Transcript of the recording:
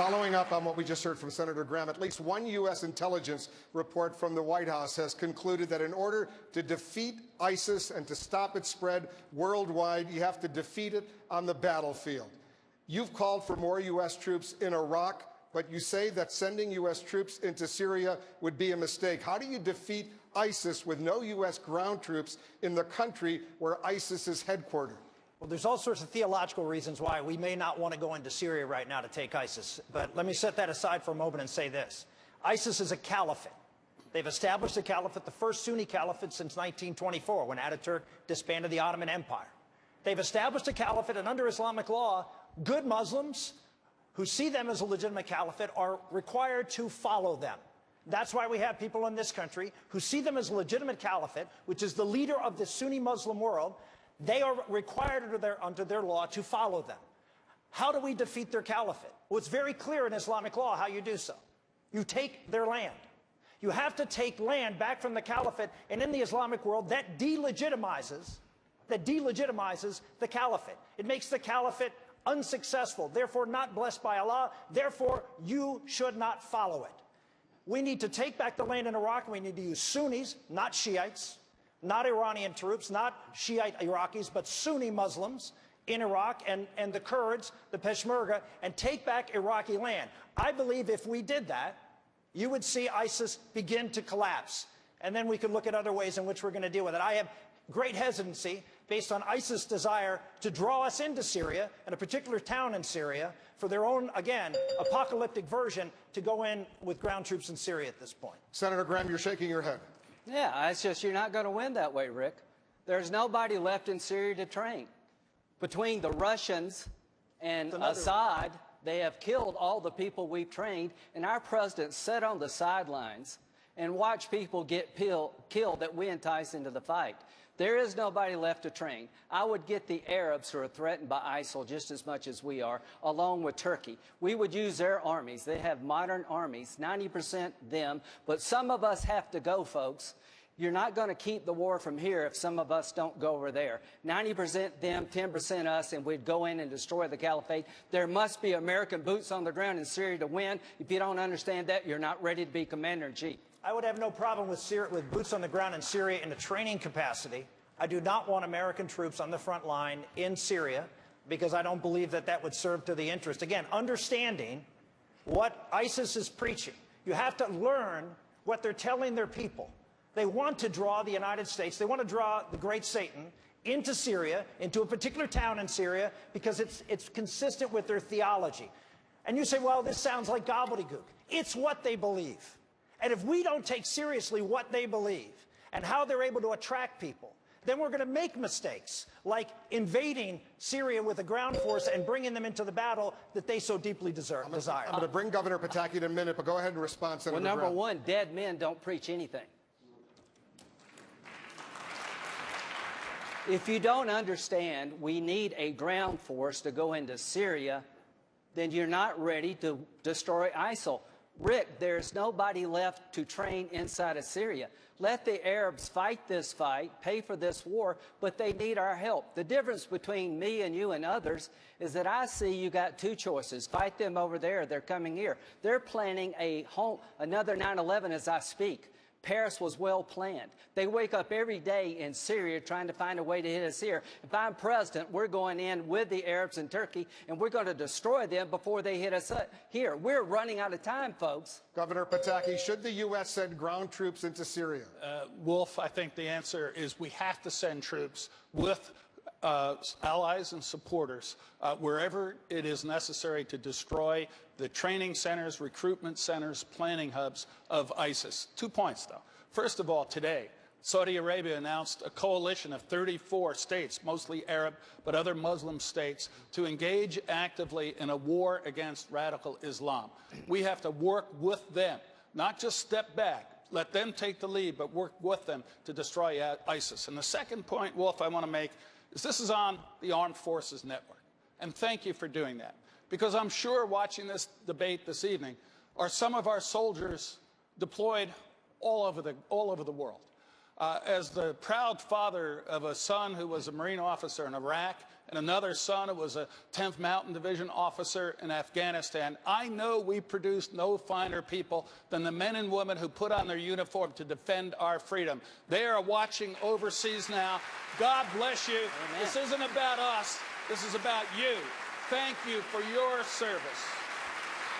Following up on what we just heard from Senator Graham, at least one U.S. intelligence report from the White House has concluded that in order to defeat ISIS and to stop its spread worldwide, you have to defeat it on the battlefield. You've called for more U.S. troops in Iraq, but you say that sending U.S. troops into Syria would be a mistake. How do you defeat ISIS with no U.S. ground troops in the country where ISIS is headquartered? Well, there's all sorts of theological reasons why we may not want to go into Syria right now to take ISIS. But let me set that aside for a moment and say this. ISIS is a caliphate. They've established a caliphate, the first Sunni caliphate since 1924, when Ataturk disbanded the Ottoman Empire. They've established a caliphate, and under Islamic law, good Muslims who see them as a legitimate caliphate are required to follow them. That's why we have people in this country who see them as a legitimate caliphate, which is the leader of the Sunni Muslim world. They are required under their law to follow them. How do we defeat their caliphate? Well, it's very clear in Islamic law how you do so. You take their land. You have to take land back from the caliphate, and in the Islamic world, that delegitimizes the caliphate. It makes the caliphate unsuccessful, therefore not blessed by Allah, therefore you should not follow it. We need to take back the land in Iraq, and we need to use Sunnis, not Shiites, not Iranian troops, not Shiite Iraqis, but Sunni Muslims in Iraq and the Kurds, the Peshmerga, and take back Iraqi land. I believe if we did that, you would see ISIS begin to collapse. And then we could look at other ways in which we're going to deal with it. I have great hesitancy based on ISIS' desire to draw us into Syria, and a particular town in Syria, for their own, again, apocalyptic version to go in with ground troops in Syria at this point. Senator Graham, you're shaking your head. Yeah, it's just you're not going to win that way, Rick. There's nobody left in Syria to train. Between the Russians and Assad, they have killed all the people we've trained, and our president sat on the sidelines and watched people get killed that we entice into the fight. There is nobody left to train. I would get the Arabs who are threatened by ISIL just as much as we are, along with Turkey. We would use their armies. They have modern armies, 90% them, but some of us have to go, folks. You're not going to keep the war from here if some of us don't go over there. 90% them, 10% us, and we'd go in and destroy the caliphate. There must be American boots on the ground in Syria to win. If you don't understand that, you're not ready to be commander-in-chief. I would have no problem with boots on the ground in Syria in a training capacity. I do not want American troops on the front line in Syria because I don't believe that that would serve to the interest. Again, understanding what ISIS is preaching. You have to learn what they're telling their people. They want to draw the United States, they want to draw the great Satan into Syria, into a particular town in Syria, because it's consistent with their theology. And you say, well, this sounds like gobbledygook. It's what they believe. And if we don't take seriously what they believe and how they're able to attract people, then we're going to make mistakes, like invading Syria with a ground force and bringing them into the battle that they so deeply desire. I'm going to bring Governor Pataki in a minute, but go ahead and respond, Senator Well, Graham. number one, dead men don't preach anything. If you don't understand we need a ground force to go into Syria, then you're not ready to destroy ISIL. Rick, there's nobody left to train inside of Syria. Let the Arabs fight this fight, pay for this war, but they need our help. The difference between me and you and others is that I see you got two choices. Fight them over there, they're coming here. They're planning another 9/11 as I speak. Paris was well planned. They wake up every day in Syria trying to find a way to hit us here. If I'm president, we're going in with the Arabs and Turkey, and we're going to destroy them before they hit us here. We're running out of time, folks. Governor Pataki, should the U.S. send ground troops into Syria? Wolf, I think the answer is we have to send troops with allies and supporters wherever it is necessary to destroy the training centers, recruitment centers, planning hubs of ISIS. 2 points, though. First of all, today, Saudi Arabia announced a coalition of 34 states, mostly Arab, but other Muslim states, to engage actively in a war against radical Islam. We have to work with them, not just step back. Let them take the lead, but work with them to destroy ISIS. And the second point, Wolf, I want to make is this is on the Armed Forces Network. And thank you for doing that. Because I'm sure watching this debate this evening are some of our soldiers deployed all over the world. As the proud father of a son who was a Marine officer in Iraq and another son who was a 10th Mountain Division officer in Afghanistan. I know we produce no finer people than the men and women who put on their uniform to defend our freedom. They are watching overseas now. God bless you. Amen. This isn't about us. This is about you. Thank you for your service.